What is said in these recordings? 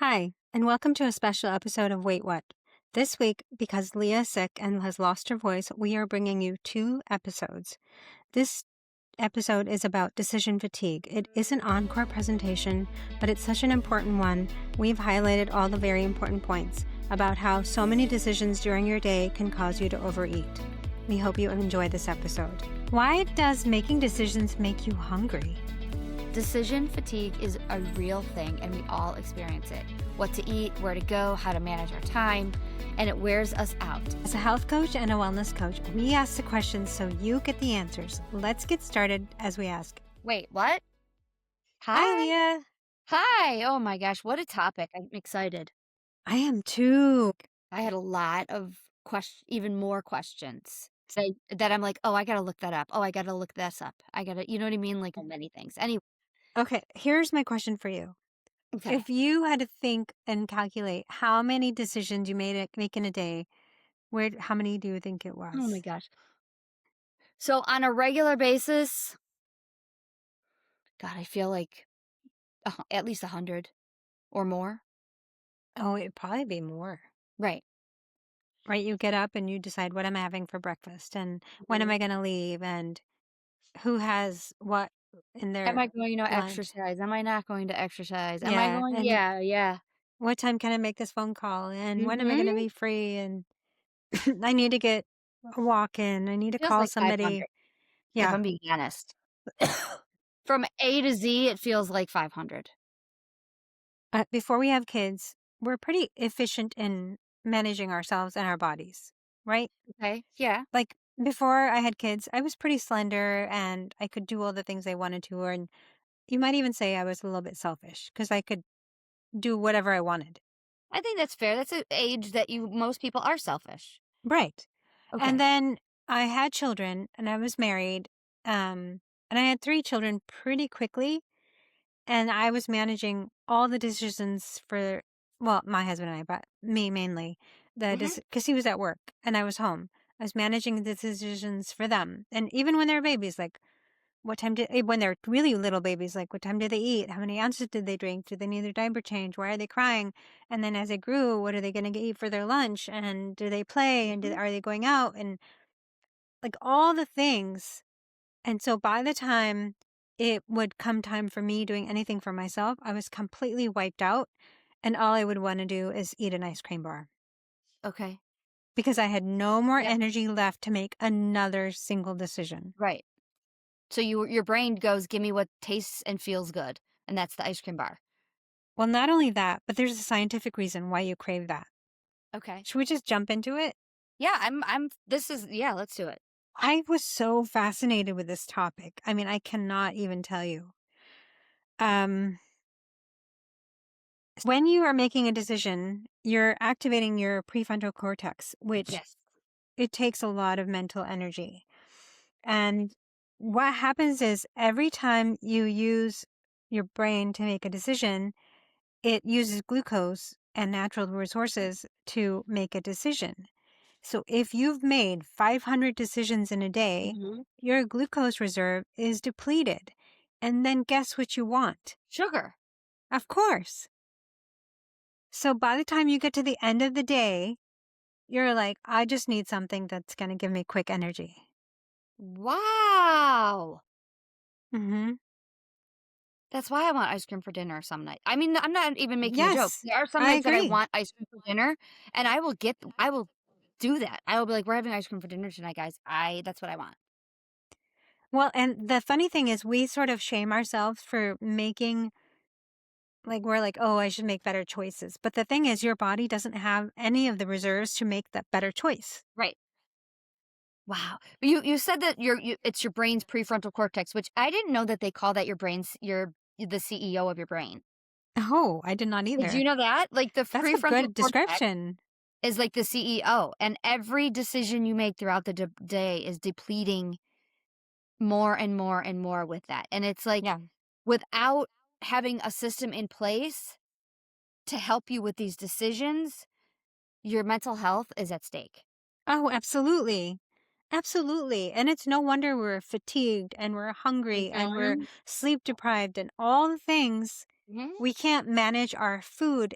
Hi, and welcome to a special episode of Wait What? This week, because Leah is sick and has lost her voice, we are bringing you two episodes. This episode is about decision fatigue. It is an Encore presentation, but it's such an important one. We've highlighted all the very important points about how so many decisions during your day can cause you to overeat. We hope you enjoy this episode. Why does making decisions make you hungry? Decision fatigue is a real thing, and we all experience it. What to eat, where to go, how to manage our time, and it wears us out. As a health coach and a wellness coach, we ask the questions so you get the answers. Let's get started as we ask. Wait, what? Hi, Leah. Hi. Oh my gosh, what a topic. I'm excited. I am too. I had a lot of even more questions that I'm like, oh, I got to look that up. Oh, I got to look this up. You know what I mean? Like many things. Anyway, Okay, here's my question for you. okay. If you had to think and calculate how many decisions you make in a day, how many do you think it Oh my was? gosh. So on a regular basis, God, I feel like at least 100 or more. Oh, it'd probably be more. Right. Right? You get up and you decide, what am I having for breakfast, and when am I going to leave, and who has what in Am I their going to lunch. exercise? Am I not going to exercise? Am I Yeah, going and Yeah. what time can I make this phone call, and when am I going to Mhm. be free, and I need to get a walk in. I need to Feels call like somebody. 500, if Yeah. I'm being honest. From A to Z, it feels like 500. Before we have kids, we're pretty efficient in managing ourselves and our bodies, right? Okay, yeah. Like before I had kids, I was pretty slender and I could do all the things I wanted to. And you might even say I was a little bit selfish because I could do whatever I wanted. I think that's fair. That's an age that most people are selfish. Right. And Okay. then I had children and I was married. And I had three children pretty quickly. And I was managing all the decisions for, well, my husband and I, but me mainly, Mhm. because he was at work and I was home. I was managing the decisions for them. And even when they were babies, like when they're really little babies, like what time did they eat? How many ounces did they drink? Do they need their diaper change? Why are they crying? And then as they grew, what are they going to eat for their lunch? And do they play? And Mhm. are they going out? And like all the things. And so by the time it would come time for me doing anything for myself, I was completely wiped out. And all I would want to do is eat an ice cream bar Okay. because I had no more Yep. energy left to make another single decision. Right. So your brain goes, "Give me what tastes and feels good," and that's the ice cream bar. Well, not only that, but there's a scientific reason why you crave that. Okay. Should we just jump into it? Yeah, yeah, let's do it. I was so fascinated with this topic. I mean, I cannot even tell you. Um, when you are making a decision, you're activating your prefrontal cortex, which Yes. it takes a lot of mental energy. And what happens is every time you use your brain to make a decision, it uses glucose and natural resources to make a decision. So if you've made 500 decisions in a day, Mhm. your glucose reserve is depleted. And then guess what you want? Sugar. Of course. So by the time you get to the end of the day, you're like, I just need something that's going to give me quick energy. Wow. Hmm. That's why I want ice cream for dinner some night. I mean, I'm not even making a joke. Yes, There are some I nights that I agree. want ice cream for dinner, and I will do that. I will be like, "We're having ice cream for dinner tonight, guys. That's what I want." Well, and the funny thing is we sort of shame ourselves for making, like, we're like, oh, I should make better choices. But the thing is, your body doesn't have any of the reserves to make that better choice. Right. Wow. But you said that it's your brain's prefrontal cortex, which I didn't know that they call that your the CEO of your brain. Oh, I did not Did you either. know that? Like the That's a prefrontal good cortex description. is like the CEO, and every decision you make throughout the day is depleting more and more and more with that. And it's like Yeah. without having a system in place to help you with these decisions, your mental health is at stake. Oh, absolutely. Absolutely. And it's no wonder we're fatigued and we're hungry and we're Mhm. sleep deprived and all the things. Mhm. We can't manage our food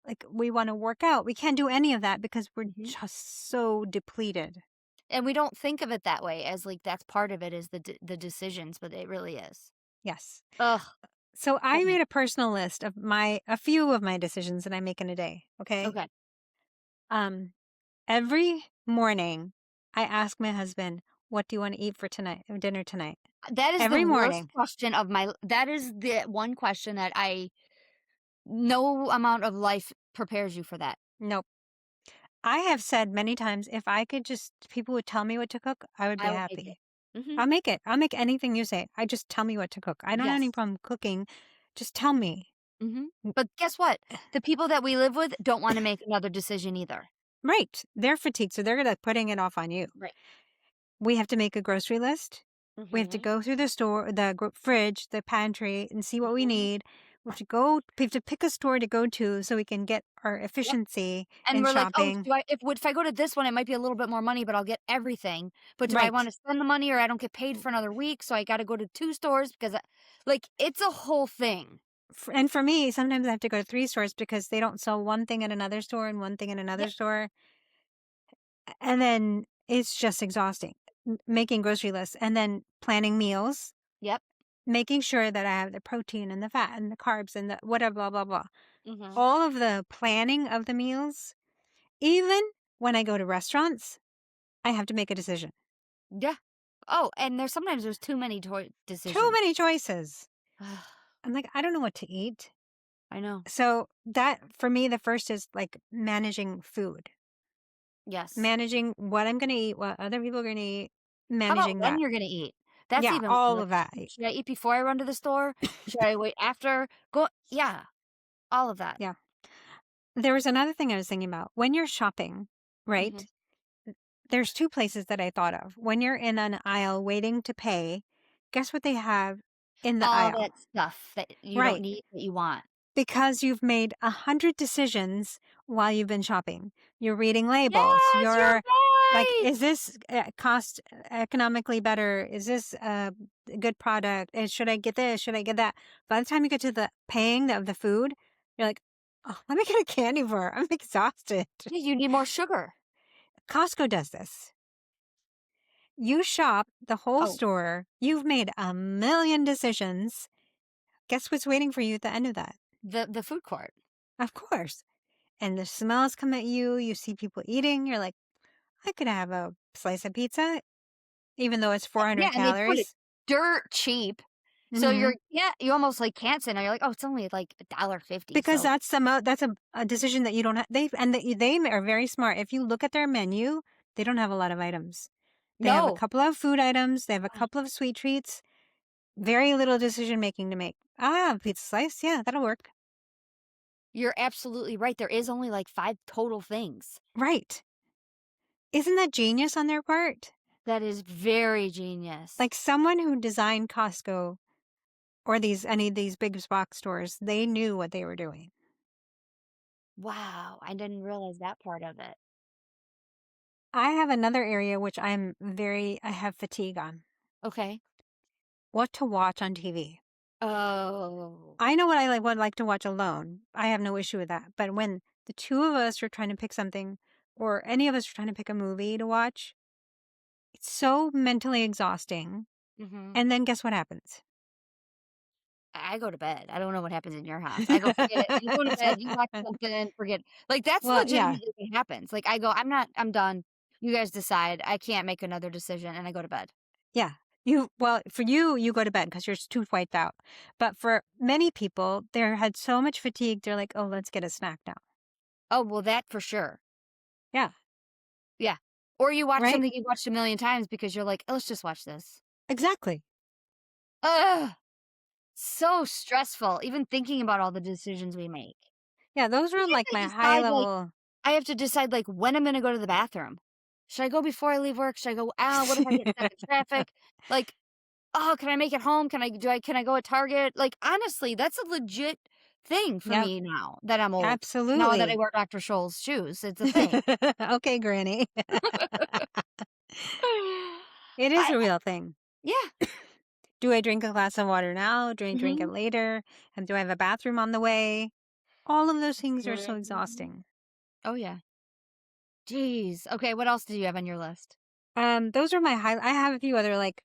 like we want to work out. We can't do any of that because we're Mhm. just so depleted. And we don't think of it that way as, like, that's part of it is the decisions, but it really is. Yes. Ugh, So go I ahead. made a personal list of a few of my decisions that I make in a day. Okay. Okay. Um, every morning I ask my husband, what do you want to eat for tonight, dinner tonight? That is the Every worst morning. question of my that is the one question that I no amount of life prepares you for that. Nope. I have said many times, if I could just, people would tell me what to cook, I would be I would make it. happy. Mhm. I'll make it. I'll make anything you say. I just tell me what to cook. I don't have any Yes. problem cooking. Just tell me. Mhm. N- But guess what? The people that we live with don't wanna make another decision either. Right. They're fatigued, so they're like putting it off on you. Right. We have to make a grocery list. We have to Mhm. go through the store, the fridge, the pantry, and see what we Mhm. need. We have to pick a store to go to so we can get our Yep. efficiency And in we're like, "Oh, shopping. do I if I go to this one, it might be a little bit more money, but I'll get everything. But do I Right. wanna spend the money or I don't get paid for another week, so I gotta go to 2 stores because I" like, it's a whole thing. And for me, sometimes I have to go to 3 stores because they don't sell one thing at another store and one thing in Yep. another store. And then it's just exhausting making grocery lists and then planning meals, Yep. making sure that I have the protein and the fat and the carbs and the whatever, blah, blah, blah. Mhm. All of the planning of the meals, even when I go to restaurants, I have to make a decision. Yeah. Oh, and there's too many Too decisions. many choices. I'm like, I don't know what to eat. I know. So that for me, the first is like managing food, Yes. managing what I'm going to eat, what other people are going to eat, How about managing when that. you're gonna eat? That's Yeah, even all like, of that. should I eat before I run to the store? Should I wait after? Go yeah, all of that. Yeah. There was another thing I was thinking about. When you're shopping, right? Mhm. There's two places that I thought of. When you're in an aisle waiting to pay, guess what they have in the All aisle? that stuff that you don't Right. need, that you want. Because you've made 100 decisions while you've been shopping. You're reading labels. Yes, you're You're like, right! is this cost economically better? Is this a good product? Should I get this? Should I get that? By the time you get to the paying of the food, you're like, oh, let me get a candy bar. I'm exhausted. Yeah, you need more sugar. Costco does this. You shop the whole Oh, store. You've made a million decisions. Guess what's waiting for you at the end of that? the food court. Of course. And the smells come at you. You see people eating. You're like, I could have a slice of pizza, even though it's Yeah, 400 and they put it calories. dirt cheap. So Hmm. yeah, you almost, like, can't say no. You're like, "Oh, it's only, like, $1.50, Because so" that's a decision that you don't have. They are very smart. If you look at their menu, they don't have a lot of items. They have a No. couple of food items. They have a Ugh, couple of sweet treats. Very little decision making to make. Ah, pizza slice. Yeah, that'll work. you're absolutely right. There is only, like, 5 total things. Right. Isn't that genius on their part? That is very genius. Like someone who designed Costco or any of these big box stores, they knew what they were doing. Wow, I didn't realize that part of it. I have another area which I have fatigue on. Okay. What to watch on TV. Oh. I know what I would like to watch alone. I have no issue with that. But when the two of us are trying to pick something, or any of us are trying to pick a movie to watch, it's so mentally exhausting. Mhm. And then guess what happens? I go to bed. I don't know what happens in your house. I go, "Forget it." You go to bed, you watch something, forget like, that's Well, yeah, legitimately what happens. Like, I go, I'm done. You guys decide. I can't make another decision," and I go to bed. yeah. For you, you go to bed because you're too wiped out. But for many people, they had so much fatigue, they're like, oh, let's get a snack now. Oh, well, that for sure. Yeah, Yeah. Or you watch right? something you've watched a million times because you're like, "Oh, let's just watch this." Exactly. Ugh, so stressful, even thinking about all the decisions we make. Yeah, those And are then like I my high decide, like level. I have to decide, like, when I'm gonna go to the bathroom. Should I go before I leave work? Should I go what if I get stuck in traffic? Like, "Oh, can I make it home? Can I go at Target?" Like, honestly, that's a legit thing for Yep, me now that I'm old. Now that I absolutely. wear Dr. Scholl's shoes, it's a thing. Okay, Granny. It is I a real thing. yeah. Do I drink a glass of water now? Do I drink it Mhm. later? And do I have a bathroom on the way? All of those things are so exhausting. Oh, yeah. Jeez. Okay, what else do you have on your list? Those are my I have a few other, like,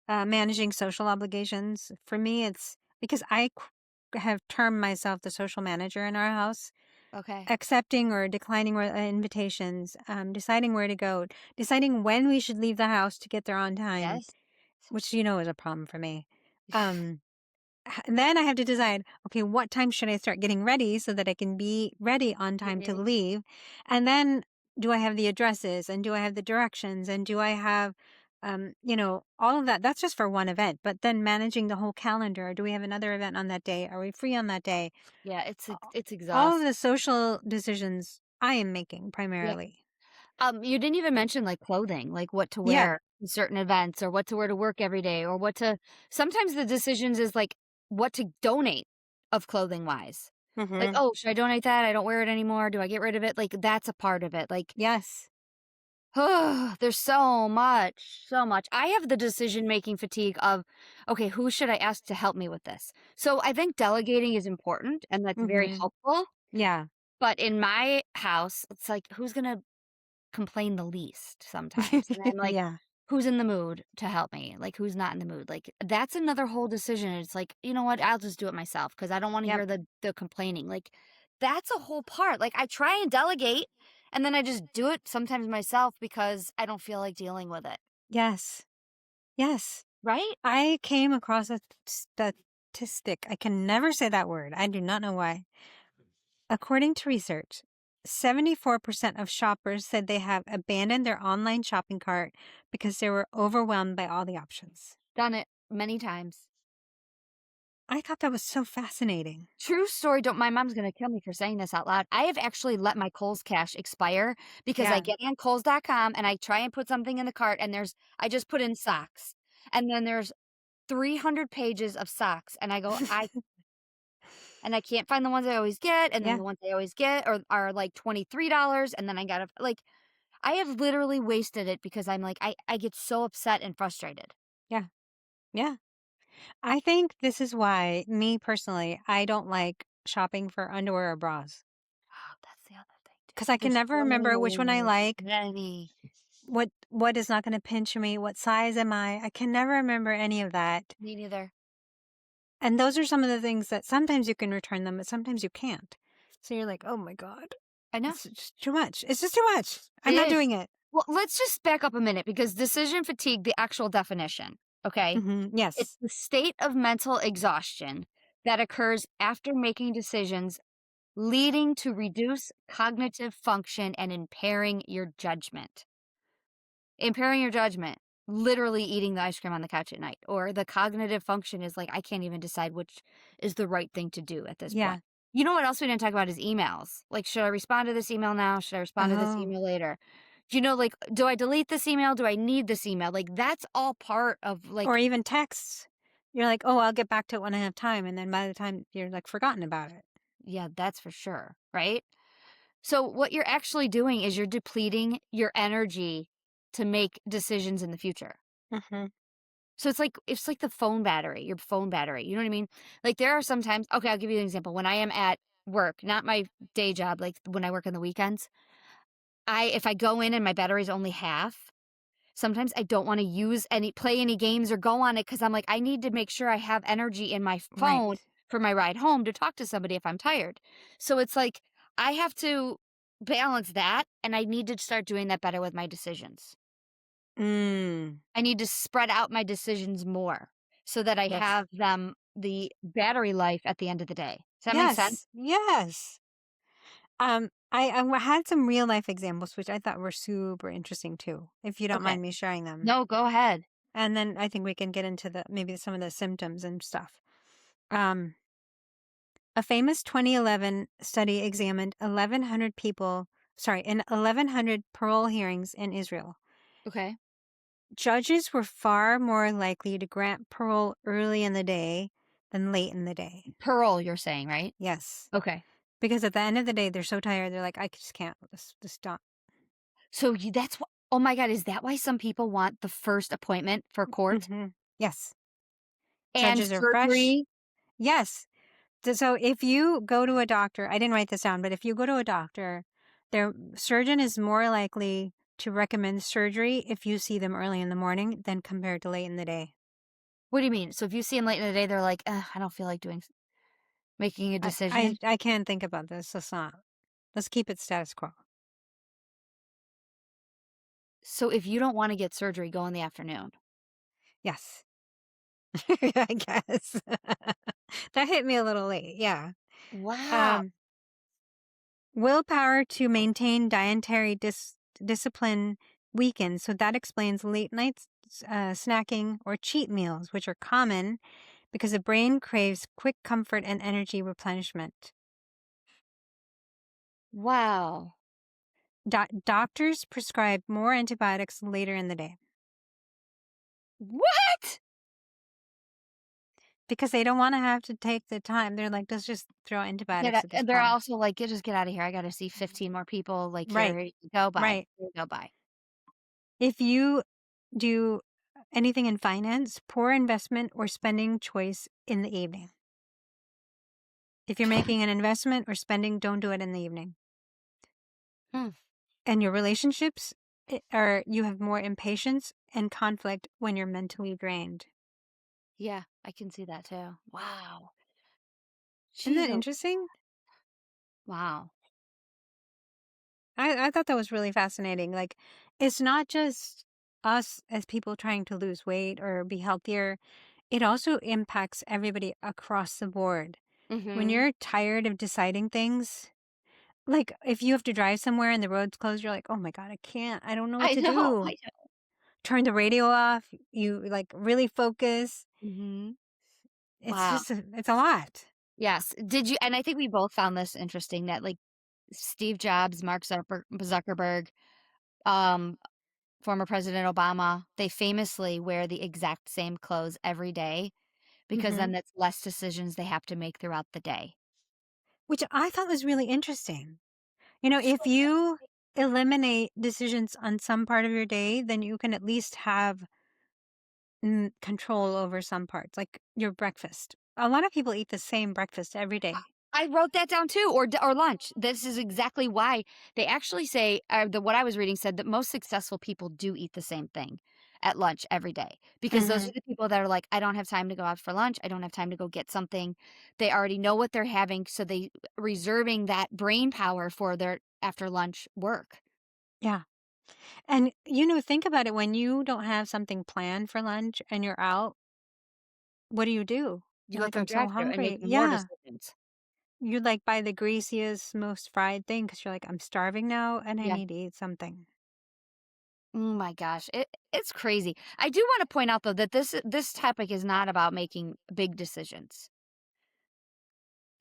managing social obligations. For me, it's because have termed myself the social manager in our house, Okay. accepting or declining invitations, deciding where to go, deciding when we should leave the house to get there on time, Yes. which is a problem for me. Um, and then I have to decide, okay, what time should I start getting ready so that I can be ready on time to Mhm. leave? And then do I have the addresses and do I have the directions and do I have, all of that? That's just for one event. But then managing the whole calendar. Do we have another event on that day? Are we free on that day? Yeah, A- it's All of exhausting. the social decisions I am making Yeah. primarily. You didn't even mention, like, clothing, like what to Yeah. wear to certain events or what to wear to work every day or what to sometimes the decisions is, like, what to donate of clothing-wise. Like, Hmm. "Oh, should I donate that? I don't wear it anymore. Do I get rid of it?" Like, that's a part of it. Like, Yes. there's so much, so much. I have the decision-making fatigue of, "Okay, who should I ask to help me with this?" So, I think delegating is important, and that's very Hmm. helpful, Yeah. but in my house, it's like, who's gonna complain the least sometimes, and I'm like, Yeah. "Who's in the mood to help me? Like, who's not in the mood?" Like, that's another whole decision. It's like, "You know what? I'll just do it myself because I don't wanna Yep. hear the complaining." Like, that's a whole part. Like, I try and delegate, and then I just do it sometimes myself because I don't feel like dealing with it, Yes. Yes. right? I came across a statistic. I can never say that word. I do not know why. According to research, 74% of shoppers said they have abandoned their online shopping cart because they were overwhelmed by all the options. Done it many times. I thought that was so fascinating. True story, don't my mom's gonna kill me for saying this out loud. I have actually let my Kohl's Cash expire because I Yeah. get on Kohl's.com and I try and put something in the cart and I just put in socks. And then there's 300 pages of socks and I can't find the ones I always get, and then Yeah. the ones I always get are like $23 and then I gotta like, I have literally wasted it because I'm like, I get so upset and frustrated. Yeah. Yeah. I think this is why, me personally, I don't like shopping for underwear or bras Oh, that's the other thing too. because I can There's never so remember which one I like. many. What is not going to pinch me? What size am I? I can never remember any of that. Me neither. And those are some of the things that sometimes you can return them, but sometimes you can't. So you're like, "Oh my god, I know. it's just too much. It's just too much. I'm It not is. doing it." Well, let's just back up a minute because decision fatigue, the actual definition, okay? It's Yes. the state of mental exhaustion that occurs after making decisions, leading to reduced cognitive function and impairing your judgment. Impairing your judgment, literally eating the ice cream on the couch at night, or the cognitive function is like, I can't even decide which is the right thing to do at this point. Yeah. You know what else we didn't talk about is emails. Like, should I respond to this email now? Should I respond to this Oh. email later? Like, do I delete this email? Do I need this email? Like, that's all part of Or like, even texts. You're like, "Oh, I'll get back to it when I have time," and then by the time you're like forgotten about it. yeah, that's for sure, right? So, what you're actually doing is you're depleting your energy to make decisions in the future. Hmm. So it's like the phone battery, your phone battery, you know what I mean? Like, there are sometimes okay, I'll give you an example. When I am at work, not my day job, like, when I work on the weekends, I if I go in and my battery's only half, sometimes I don't wanna use any play any games or go on it because 'cause I'm like, I need to make sure I have energy in my Right. phone for my ride home to talk to somebody if I'm tired. So it's like, I have to balance that, and I need to start doing that better with my decisions. Mm. I need to spread out my decisions more so that I Yes. have them the battery life at the end of the day. Does that make sense? Yes. Yes. I had some real life examples which I thought were super interesting too, if you don't Okay. mind me sharing them. No, go ahead. And then I think we can get into the maybe some of the symptoms and stuff. Um, a famous 2011 study examined 1,100 people, sorry, in 1,100 parole hearings in Israel. Okay. Judges were far more likely to grant parole early in the day than late in the day. Parole, you're saying, right? Yes. Okay. Because at the end of the day, they're so tired. They're like, I just can't. Just stop. So that's what oh my god, is that why some people want the first appointment for court Hmm. Yes. and Judges are fresh. surgery? Yes. So if you go to a doctor, I didn't write this down, but if you go to a doctor, their surgeon is more likely to recommend surgery if you see them early in the morning than compared to late in the day. What do you mean? So if you see them late in the day, they're like, "Ugh, I don't feel like making a I decision." I, I can't think about this. Let's keep it status quo. So if you don't wanna get surgery, go in the afternoon. Yes. I guess. That hit me a little late. Yeah. Wow. Um, willpower to maintain dietary discipline weakens. So that explains late night snacking or cheat meals, which are common because the brain craves quick comfort and energy replenishment. Wow. Doctors prescribe more antibiotics later in the day What? because they don't want to have to take the time. They're like, let's just throw Yeah, antibiotics at this and they're problem. also like, "Just get out of here. I gotta see 15 more people. Like, Right, here you go, bye. right. Here you go, bye." If you do anything in finance, poor investment or spending choice in the evening. If you're making an investment or spending, don't do it in the evening. Hmm. And your relationships are you have more impatience and conflict when you're mentally drained. Yeah, I can see that too. Wow. Isn't Jeez, that interesting? wow. I thought that was really fascinating. Like, it's not just us as people trying to lose weight or be healthier. It also impacts everybody across the board. When Mhm. you're tired of deciding things, like if you have to drive somewhere and the road's closed, you're like, oh my God, I can't. I don't know what I to know, I do. know. Turn the radio off. You like really focus. Mhm. It's Wow. just, it's a lot. Yes. Did you and I think we both found this interesting that, like, Steve Jobs, Mark Zuckerberg, um, former President Obama, they famously wear the exact same clothes every day because Hmm. then that's less decisions they have to make throughout the day. Which I thought was really interesting. You know, So if you eliminate decisions on some part of your day, then you can at least have control over some parts, like your breakfast. A lot of people eat the same breakfast every day. I wrote that down too, or lunch. This is exactly why they actually say what I was reading said that most successful people do eat the same thing at lunch every day because those Hmm. are the people that are like, I don't have time to go out for lunch. I don't have time to go get something. They already know what they're having, so they reserving that brain power for their after lunch work. Yeah. And, you know, think about it when you don't have something planned for lunch and you're out, what do? You You're go like, through a I'm so drive-through and make hungry. more Yeah. decisions. You'd like buy the greasiest, most fried thing because you're like, I'm starving now and I Yeah. need to eat something. Oh my gosh, it's crazy. I do want to point out though that this topic is not about making big decisions.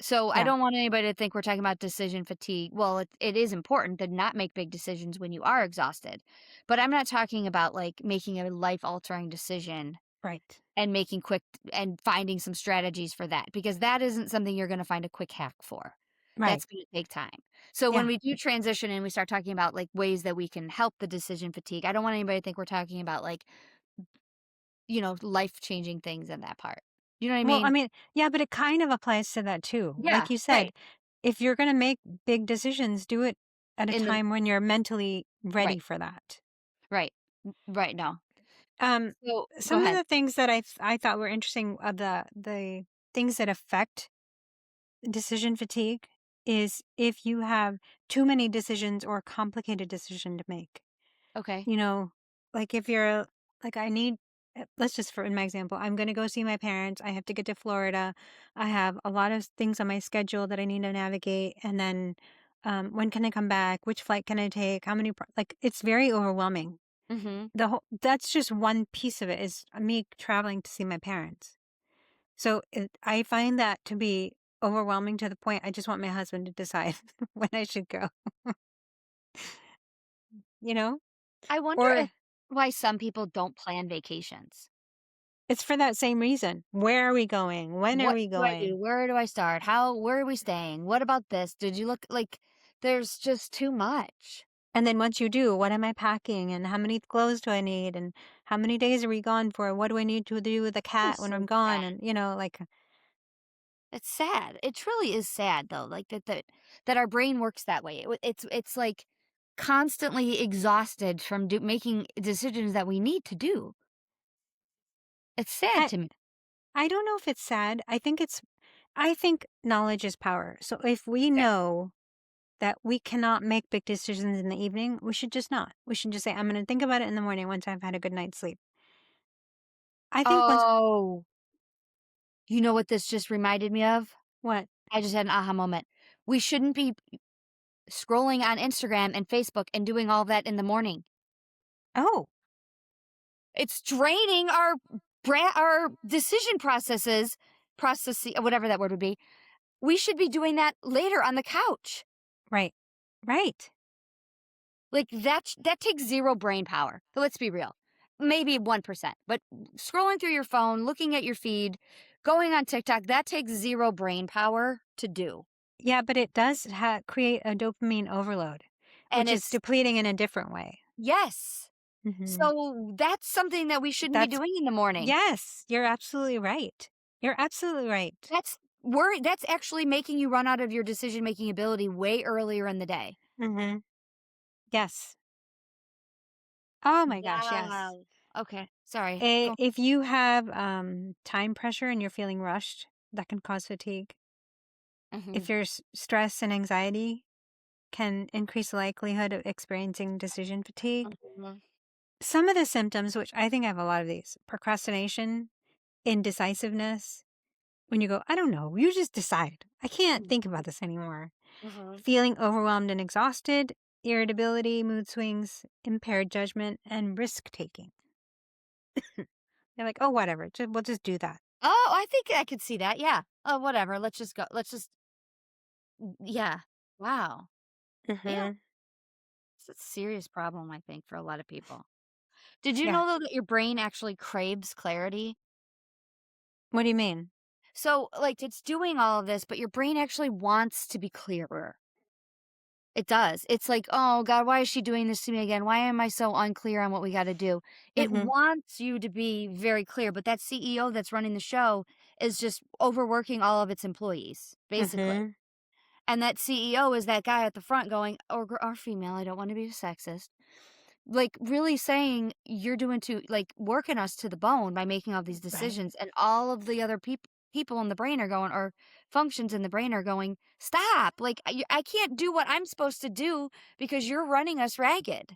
So I Yeah. don't want anybody to think we're talking about decision fatigue. Well, it is important to not make big decisions when you are exhausted. But I'm not talking about like making a life altering decision Right. and making quick and finding some strategies for that because that isn't something you're going to find a quick hack for. Right. That's going to take time. So when Yeah. we do transition and we start talking about like ways that we can help the decision fatigue, I don't want anybody to think we're talking about like, life changing things in that part. You know what I Well, I mean? mean, yeah, but it kind of applies to that too. Yeah, Like you right. said, if you're going to make big decisions, do it at a In the time when you're mentally ready right, for that. right, right. No. Um, So go some of ahead. the things that I thought were interesting of the things that affect decision fatigue is if you have too many decisions or a complicated decision to make. Okay. You know, like if you're like, I need, let's just for in my example, I'm going to go see my parents. I have to get to Florida. I have a lot of things on my schedule that I need to navigate. And then when can I come back? Which flight can I take? How many, like, it's very overwhelming. Mhm. That's just one piece of it is me traveling to see my parents. So I find that to be overwhelming to the point I just want my husband to decide when I should go, you know? I wonder if Or why some people don't plan vacations. it's for that same reason. Where are we going? When are What we do I do? going? Where do I start? Where are we staying? What about this? Did you look like there's just too much. And then once you do, what am I packing? And how many clothes do I need? And how many days are we gone for? What do I need to do with the Oh, cat when so I'm gone? sad. And, you know, like, It's sad. It truly is sad though, like that our brain works that way. It's like constantly exhausted from making decisions that we need to do. It's sad I to me. I don't know if it's sad. I think knowledge is power. So if we Okay. know that we cannot make big decisions in the evening, we should just not. We should just say, I'm going to think about it in the morning once I've had a good night's sleep. I think once, Oh, you know what this just reminded me of? what? I just had an aha moment. We shouldn't be scrolling on Instagram and Facebook and doing all that in the morning. Oh, It's draining our decision processing, whatever that word would be. We should be doing that later on the couch. right. Right. Like, that takes 0 brain power. So let's be real. Maybe 1%, but scrolling through your phone, looking at your feed, going on TikTok, that takes 0 brain power to do. Yeah, but it does create a dopamine overload, And which is it's depleting in a different way. yes. Hmm. So that's something that we shouldn't be That's, doing in the morning. yes, you're absolutely right. You're absolutely right. That's actually making you run out of your decision-making ability way earlier in the day. Hmm. Yes. Oh my gosh, yes. Wow. Okay, sorry. Go If you have time pressure and you're feeling rushed, that can cause fatigue. mhm, If your stress and anxiety can increase the likelihood of experiencing decision fatigue. mhm, Some of the symptoms, which I think I have a lot of these: procrastination, indecisiveness. When you go, I don't know, you just decide. I can't mm, think about this anymore. mhm. Feeling overwhelmed and exhausted, irritability, mood swings, impaired judgment, and risk taking. They're like, oh, whatever, we'll just do that. Oh, I think I could see that, yeah. Oh, whatever, let's just go let's just yeah. Wow. Yeah, Hmm. it's a serious problem, I think, for a lot of people. Did you Yeah. know, though, that your brain actually craves clarity? What do you mean? So, like, it's doing all of this, but your brain actually wants to be clearer. It does. It's like, "Oh god, why is she doing this to me again? Why am I so unclear on what we gotta do?" It Hmm. wants you to be very clear, but that CEO that's running the show is just overworking all of its employees, basically. Hmm. And that CEO is that guy at the front going or female, I don't wanna be sexist, like, really saying, "You're doing too like, working us to the bone by making all these Right. decisions," and all of the other people in the brain are going or functions in the brain are going, "Stop, like, I can't do what I'm supposed to do because you're running us ragged."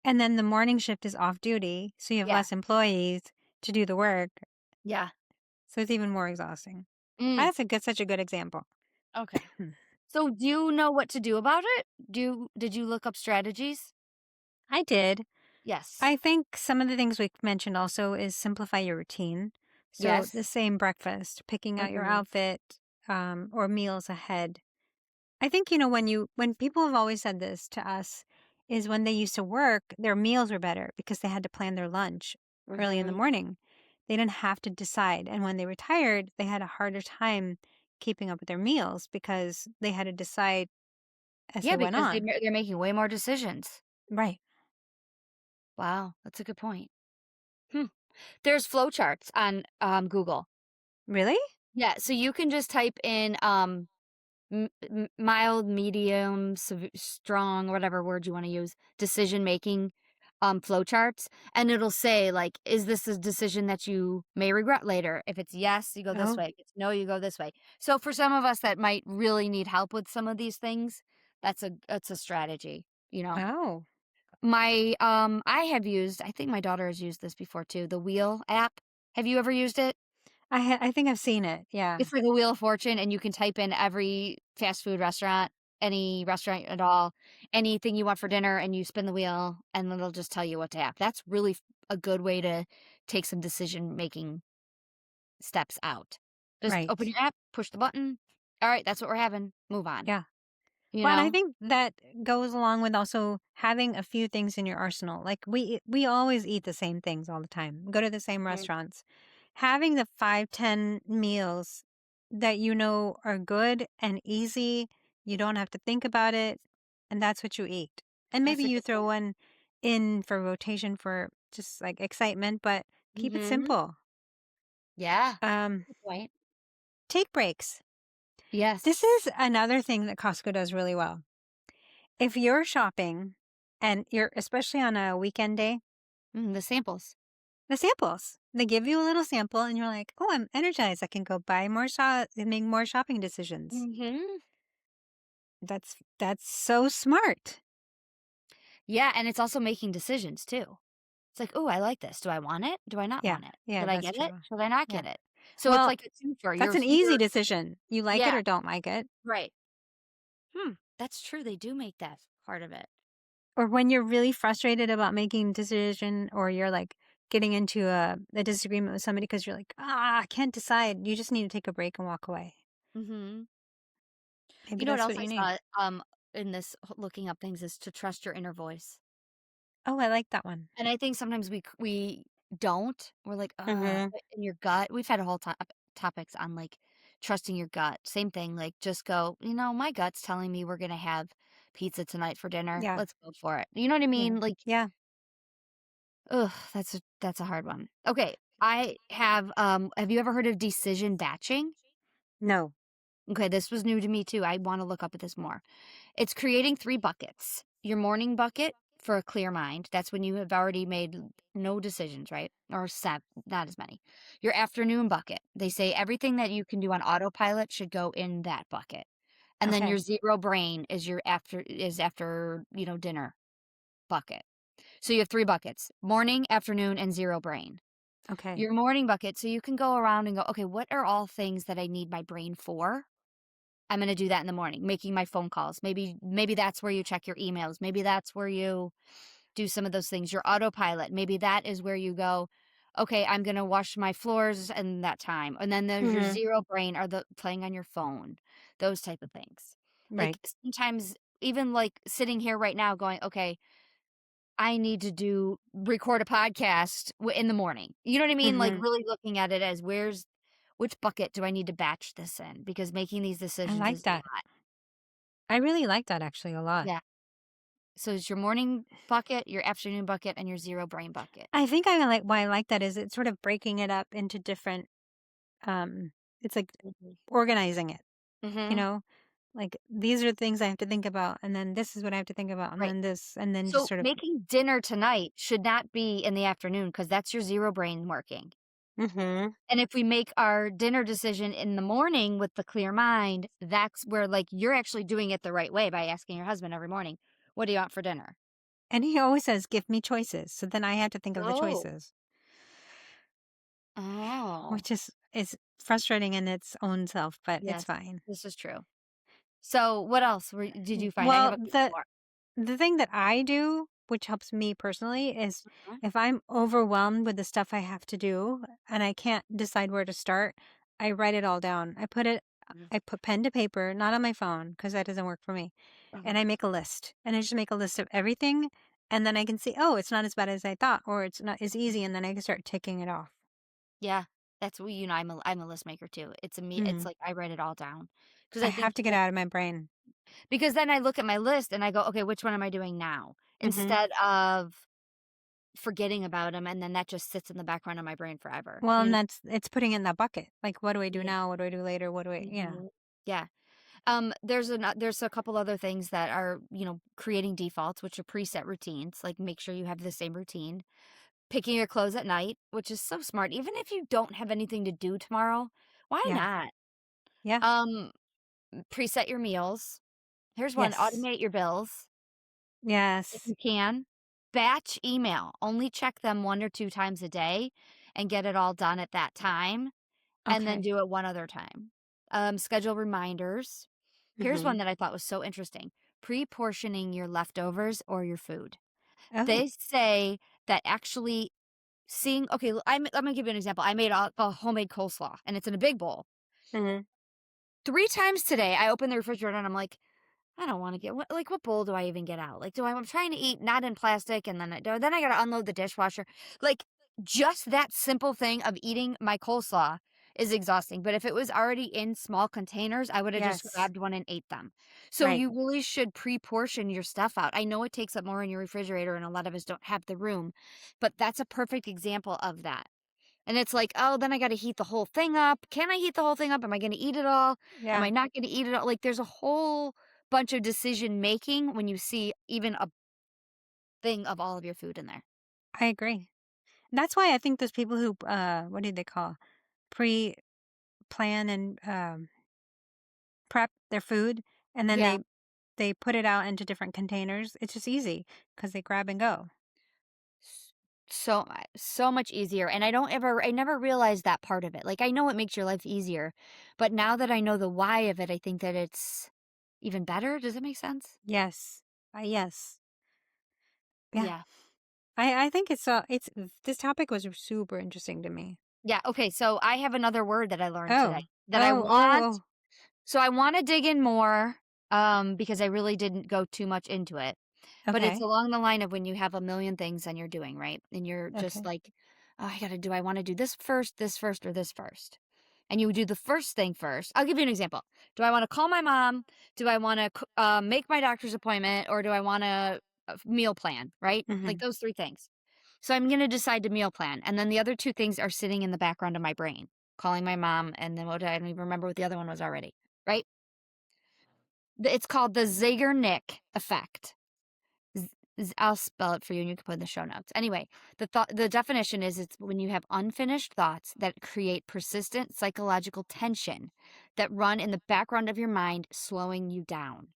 And then the morning shift is off duty, so you have Yeah, less employees to do the work. yeah. So it's even more exhausting. Mm, That's such a good example. okay. So, do you know what to do about it? Did you look up strategies? I did. Yes. I think some of the things we mentioned also is simplify your routine. So the Yes. same breakfast, picking out your Mhm, outfit, or meals ahead. I think, when people have always said this to us, is when they used to work, their meals were better because they had to plan their lunch early in the mhm. morning. They didn't have to decide. And when they retired, they had a harder time keeping up with their meals because they had to decide as Yeah, they went because on. they're making way more decisions. Right. Wow, that's a good point. Hmm. There's flowcharts on, Google. Really? Yeah, so you can just type in, mild, medium, strong, whatever word you wanna use, decision making, flowcharts, and it'll say, like, "Is this a decision that you may regret later?" If it's yes, you go this Oh, way. If it's no, you go this way. So for some of us that might really need help with some of these things, that's a strategy, you know? oh. I have used I think my daughter has used this before too, the Wheel app. Have you ever used it? I think I've seen it. Yeah. It's like a Wheel of Fortune, and you can type in every fast food restaurant, any restaurant at all, anything you want for dinner, and you spin the wheel, and then it'll just tell you what to have. That's really a good way to take some decision-making steps out. Just open Right. your app, push the button. Alright, that's what we're having. Move on. Yeah. You Well, and I know? think that goes along with also having a few things in your arsenal. Like we always eat the same things all the time. Go to the same Mm, restaurants. Having the 5, 10 meals that you know are good and easy, you don't have to think about it, and that's what you eat. And maybe that's a you good throw point. one in for rotation for just like excitement, but keep it Mhm. simple. Yeah. Um, Good point. take breaks. This Yes. is another thing that Costco does really well. If you're shopping and you're especially on a weekend day, The samples. the samples, they give you a little sample and you're like, oh, I'm energized. I can go buy more and make more shopping decisions. Mhm. That's so smart. Yeah, and it's also making decisions too. It's like, "Ooh, I like this. Do I want it? Do I not Yeah. want it? Yeah, Should I that's get it? true. Should I not Yeah. get it?" So it's Well, like a twofer. that's an easy decision. You like it Yeah, or don't like it. right. That's true. They do make that part of it. Or when you're really frustrated about making a decision or you're like getting into a disagreement with somebody because you're like, I can't decide. You just need to take a break and walk away. Mhm. Maybe You know what that's else what I you need. saw, in this looking up things is to trust your inner voice. Oh, I like that one. And I think sometimes we don't. We're like, Mm-hmm. in your gut." We've had a whole topics on, like, trusting your gut. Same thing, like, just go, my gut's telling me we're gonna have pizza tonight for dinner. Yeah. Let's go for it." You know what I Yeah. mean? Like, Yeah. ugh, that's a hard one. Okay, I have you ever heard of decision batching? No. Okay, this was new to me too. I wanna look up at this more. It's creating 3 buckets. Your morning bucket for a clear mind. That's when you have already made no decisions, right? Or not as many. Your afternoon bucket. They say everything that you can do on autopilot should go in that bucket. And then your Okay. zero brain is after, dinner bucket. So you have 3 buckets: morning, afternoon, and zero brain. Okay. Your morning bucket, so you can go around and go, "Okay, what are all things that I need my brain for? I'm gonna do that in the morning, making my phone calls." Maybe that's where you check your emails. Maybe that's where you do some of those things. Your autopilot, maybe that is where you go, "Okay, I'm gonna wash my floors in that time." And then there's your Mm-hmm. zero brain or the playing on your phone, those type of things. Right. Like, sometimes even, like, sitting here right now going, "Okay, I need to record a podcast in the morning." You know what I mean? Like, Mm-hmm. really looking at it as which bucket do I need to batch this in? Because making these I decisions like is a that. lot. I really like that actually a lot. Yeah. So it's your morning bucket, your afternoon bucket, and your zero brain bucket. I think I like why I like that is it's sort of breaking it up into different um it's like Mhm. organizing it, you Mhm. know? Like these are things I have to think about and then this is what I have to think about and Right. then this and then just So sort of making dinner tonight should not be in the afternoon because that's your zero brain working. Mhm. And if we make our dinner decision in the morning with the clear mind, that's where, like, you're actually doing it the right way by asking your husband every morning, "What do you want for dinner?" And he always says, "Give me choices." So then I have to think of the Oh. choices, Oh. which is frustrating in its own self, but it's Yes, fine. this is true. So what else did you find? I have Well, a couple the more. the thing that I do, which helps me personally, is Mhm. if I'm overwhelmed with the stuff I have to do and I can't decide where to start, I write it all down. Mhm. I put pen to paper, not on my phone because that doesn't work for me. And Mhm. I make a list and I just make a list of everything. And then I can see, oh, it's not as bad as I thought, or it's not as easy. And then I can start ticking it off. Yeah, that's what I'm a list maker too. It's Mm. like I write it all down because I I think have to get out of my brain. because then I look at my list and I go, "Okay, which one am I doing now?" Hmm. Instead of forgetting about them, and then that just sits in the background of my brain forever. Well, You and know? it's putting it in that bucket. Like, what do I do Yeah. now? What do I do later? What do I, Mhm. Yeah. There's a couple other things that are, creating defaults, which are preset routines. Like, make sure you have the same routine. Picking your clothes at night, which is so smart. Even if you don't have anything to do tomorrow, why Yeah. not? Yeah. Um, Preset your meals. Here's one: Yes. automate your bills if Yes. you can. Batch email. Only check them 1 or 2 times a day and get it all done at that time, and then Okay. do it one other time. Schedule reminders. Here's one Mhm. that I thought was so interesting: pre-portioning your leftovers or your food. Oh. They say that actually seeing okay, I'm gonna give you an example. I made a homemade coleslaw, and it's in a big bowl. Mhm. 3 times today, I opened the refrigerator, and I'm like, "I don't wanna get what bowl do I even get out? Like, I'm trying to eat not in plastic, and then I gotta unload the dishwasher." Like, just that simple thing of eating my coleslaw is exhausting, but if it was already in small containers, I woulda just Yes. grabbed one and ate them. So Right. you really should pre-portion your stuff out. I know it takes up more in your refrigerator, and a lot of us don't have the room, but that's a perfect example of that. And it's like, "Oh, then I gotta heat the whole thing up. Can I heat the whole thing up? Am I gonna eat it all? Am Yeah, I not gonna eat it all?" Like, there's a whole bunch of decision making when you see even a thing of all of your food in there. I agree. That's why I think those people who, what do they call? Pre-plan and prep their food, and then Yeah. they put it out into different containers. It's just easy because they grab and go. S so much easier, and I never realized that part of it. Like, I know it makes your life easier, but now that I know the why of it, I think that it's even better. Does it make sense? Yes. Yes. Yeah. Yeah. I think it's this topic was super interesting to me. Yeah, okay, so I have another word that I learned today Oh. that I Oh, want oh, so I wanna dig in more, because I really didn't go too much into it. oh. But it's Okay. along the line of when you have a million things and you're doing, right? And you're just Okay. like, "Oh, I wanna do this first, or this first?" And you do the first thing first. I'll give you an example. Do I wanna call my mom? Do I wanna make my doctor's appointment? Or do I wanna meal plan, right? Like Mhm. those 3 things. So I'm gonna decide to meal plan, and then the other 2 things are sitting in the background of my brain, calling my mom, and then I don't even remember what the other one was already, right? It's called the Zeigarnik effect. I'll spell it for you and you can put it in the show notes. Anyway, the definition is it's when you have unfinished thoughts that create persistent psychological tension that run in the background of your mind, slowing you down.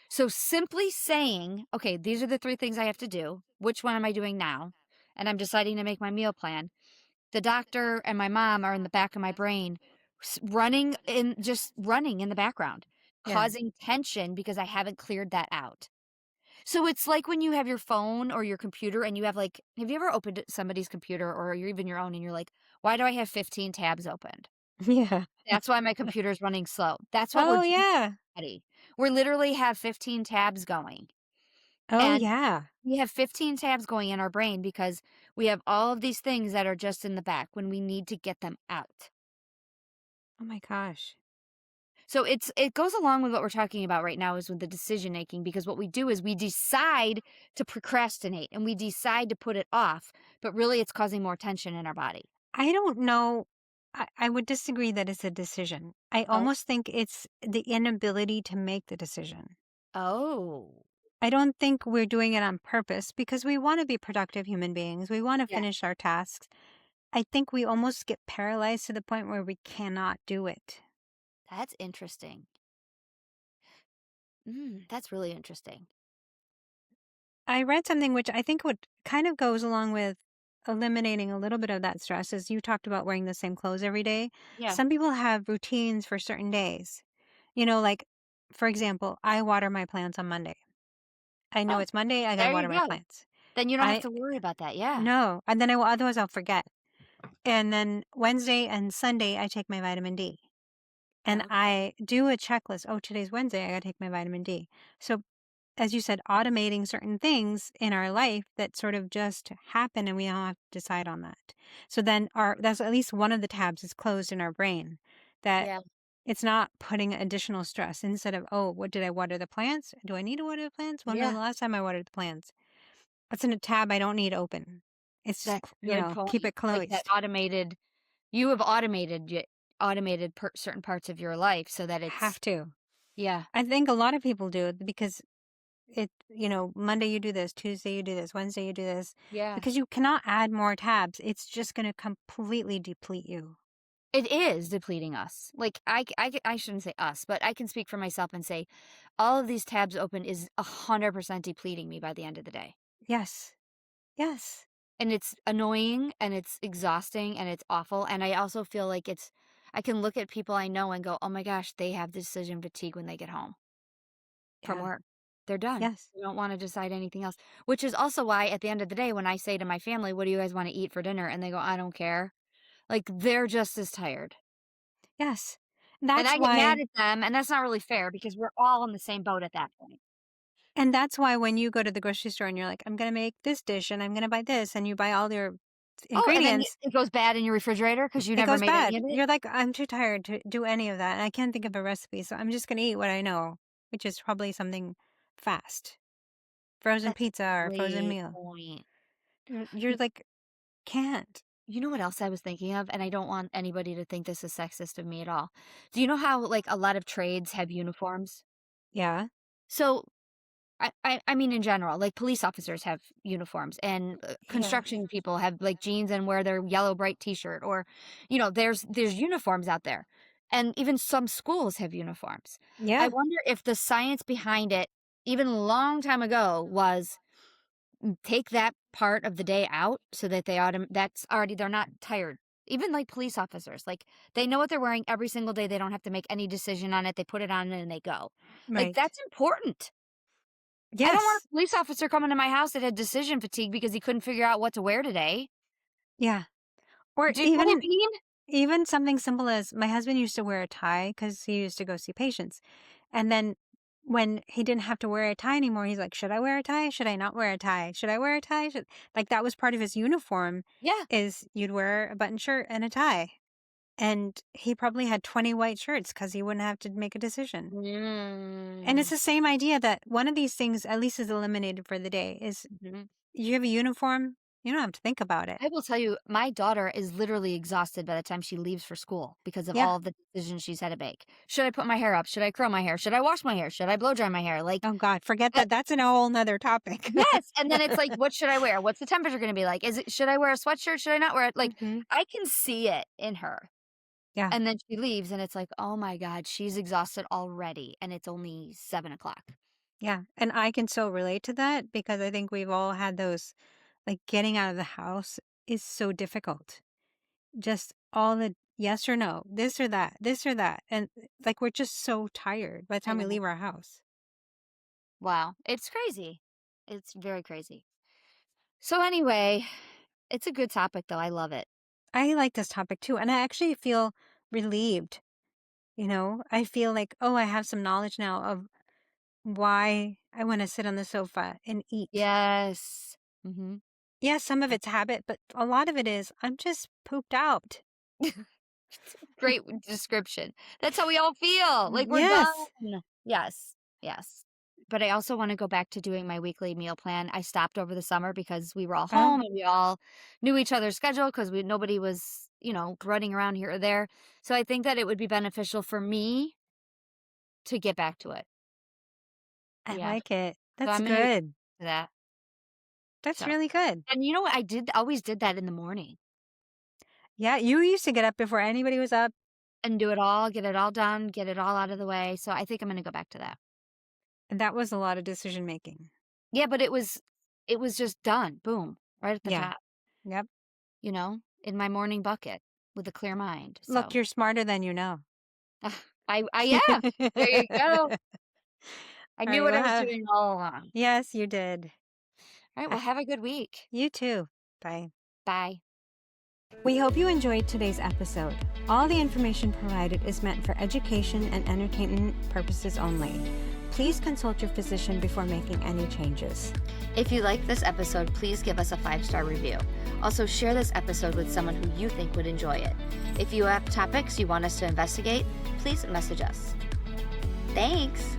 So simply saying, okay, these are the 3 things I have to do. Which one am I doing now? And I'm deciding to make my meal plan. The doctor and my mom are in the back of my brain, running in the background, Yeah. causing tension because I haven't cleared that out. So it's like when you have your phone or your computer and you have like, have you ever opened somebody's computer or you're even your own and you're like, why do I have 15 tabs opened? Yeah. That's why my computer's running slow. That's what we're Oh, doing yeah. already. We literally have 15 tabs going. Oh, And yeah. we have 15 tabs going in our brain because we have all of these things that are just in the back when we need to get them out. Oh my gosh. So it goes along with what we're talking about right now is with the decision making because what we do is we decide to procrastinate and we decide to put it off, but really it's causing more tension in our body. I don't know. I would disagree that it's a decision. I Oh. almost think it's the inability to make the decision. Oh. I don't think we're doing it on purpose because we want to be productive human beings. We want to Yeah, finish our tasks. I think we almost get paralyzed to the point where we cannot do it. that's interesting. That's really interesting. I read something which I think would kind of goes along with eliminating a little bit of that stress as you talked about wearing the same clothes every day. Yeah. Some people have routines for certain days. Like, for example, I water my plants on Monday. I know Oh, it's Monday, I got to there you water my go. plants. Then you don't have I to worry about that. Yeah. no, and then I will otherwise I'll forget. And then Wednesday and Sunday I take my vitamin D. And Okay. I do a checklist. Oh, today's Wednesday, I got to take my vitamin D. So as you said, automating certain things in our life that sort of just happen and we don't have to decide on that. So then that's at least one of the tabs is closed in our brain that Yeah. it's not putting additional stress instead of, oh, what did I water the plants? Do I need to water the plants? When was the Yeah. last time I watered the plants? That's in a tab I don't need open. It's just, That's a good keep point. it Like that closed. automated, you have automated certain parts of your life so that it's, Have to. yeah. I think a lot of people do it because Monday you do this, Tuesday you do this, Wednesday you do this, Yeah. because you cannot add more tabs. It's just going to completely deplete you. It is depleting us. Like I shouldn't say us, but I can speak for myself and say all of these tabs open is 100% depleting me by the end of the day. Yes. Yes. And it's annoying and it's exhausting and it's awful. And I also feel like I can look at people I know and go, oh my gosh, they have decision fatigue when they get home from Yeah. work. They're done. Yes. They don't want to decide anything else, which is also why at the end of the day, when I say to my family, what do you guys want to eat for dinner? And they go, I don't care. Like they're just as tired. Yes. And That's I get mad why at them, and that's not really fair because we're all in the same boat at that point. and that's why when you go to the grocery store and you're like, I'm going to make this dish and I'm going to buy this and you buy all your Oh, and then ingredients, it goes bad in your refrigerator because you it never goes made any bad. of it? You're like, I'm too tired to do any of that. And I can't think of a recipe. So I'm just going to eat what I know, which is probably something fast. Frozen That's a pizza or frozen great meal. point. You're like, can't. You know what else I was thinking of? And I don't want anybody to think this is sexist of me at all. Do you know how, like, a lot of trades have uniforms? Yeah. So, I mean, in general, like, police officers have uniforms, and, Yes. construction people have, like, jeans and wear their yellow bright T-shirt, or, there's uniforms out there, and even some schools have uniforms. I Yeah. wonder if the science behind it, even a long time ago, was take that part of the day out so that that's already they're not tired. Even like police officers, like they know what they're wearing every single day. They don't have to make any decision on it. They put it on and they go. Like Right. that's important. I don't want Yes. a police officer coming to my house that had decision fatigue because he couldn't figure out what to wear today. Yeah. Or Do you know what I mean? even something simple as my husband used to wear a tie because he used to go see patients. And then when he didn't have to wear a tie anymore, he's like, should I wear a tie? Should I not wear a tie? Should I wear a tie? Like that was part of his uniform Yeah. is you'd wear a button shirt and a tie. And he probably had 20 white shirts because he wouldn't have to make a decision. And it's Mm. the same idea that one of these things at least is eliminated for the day is Mhm. you have a uniform, you don't have to think about it. I will tell you, my daughter is literally exhausted by the time she leaves for school because of Yeah. all of the decisions she's had to make. Should I put my hair up? Should I curl my hair? Should I wash my hair? Should I blow dry my hair? Like, Oh God, forget uh, that. That's a whole nother topic. yes. And then it's like, what should I wear? What's the temperature going to be like? Should I wear a sweatshirt? Should I not wear it? Like, hmm I can see it in her. Yeah. And then she leaves, and it's like, oh my God, she's exhausted already. And it's only 7 o'clock. Yeah. And I can so relate to that because I think we've all had those, like getting out of the house is so difficult. Just all the yes or no, this or that, this or that. And like we're just so tired by the I time we know. leave our house. Wow. It's crazy. It's very crazy. So, anyway, it's a good topic, though. I love it. I like this topic too. And I actually feel relieved. I feel like, oh, I have some knowledge now of why I want to sit on the sofa and eat. Yes. Hmm. Yeah, some of it's habit, but a lot of it is I'm just pooped out. Great description. That's how we all feel. Like we're done. Yes. Yes. Yes. But I also want to go back to doing my weekly meal plan. I stopped over the summer because we were all Oh, home and we all knew each other's schedule because nobody was, running around here or there. So I think that it would be beneficial for me to get back to it. I Yeah. like it. So That's I'm gonna do good. that. That's So, really good. and you know what? Always did that in the morning Yeah, you used to get up before anybody was up, and do it all, get it all done, get it all out of the way. So I think I'm gonna go back to that. and that was a lot of decision making. Yeah, but it was just done. Boom. Right at the Yeah. top, Yep. in my morning bucket with a clear mind. Look, So you're smarter than you know. I yeah. There you go. I All knew right. what I Well, was doing all along. yes, you did. All right, Uh, well, have a good week. You too. Bye. Bye. We hope you enjoyed today's episode. All the information provided is meant for education and entertainment purposes only. Please consult your physician before making any changes. If you liked this episode, please give us a 5-star review. Also, share this episode with someone who you think would enjoy it. If you have topics you want us to investigate, please message us. Thanks!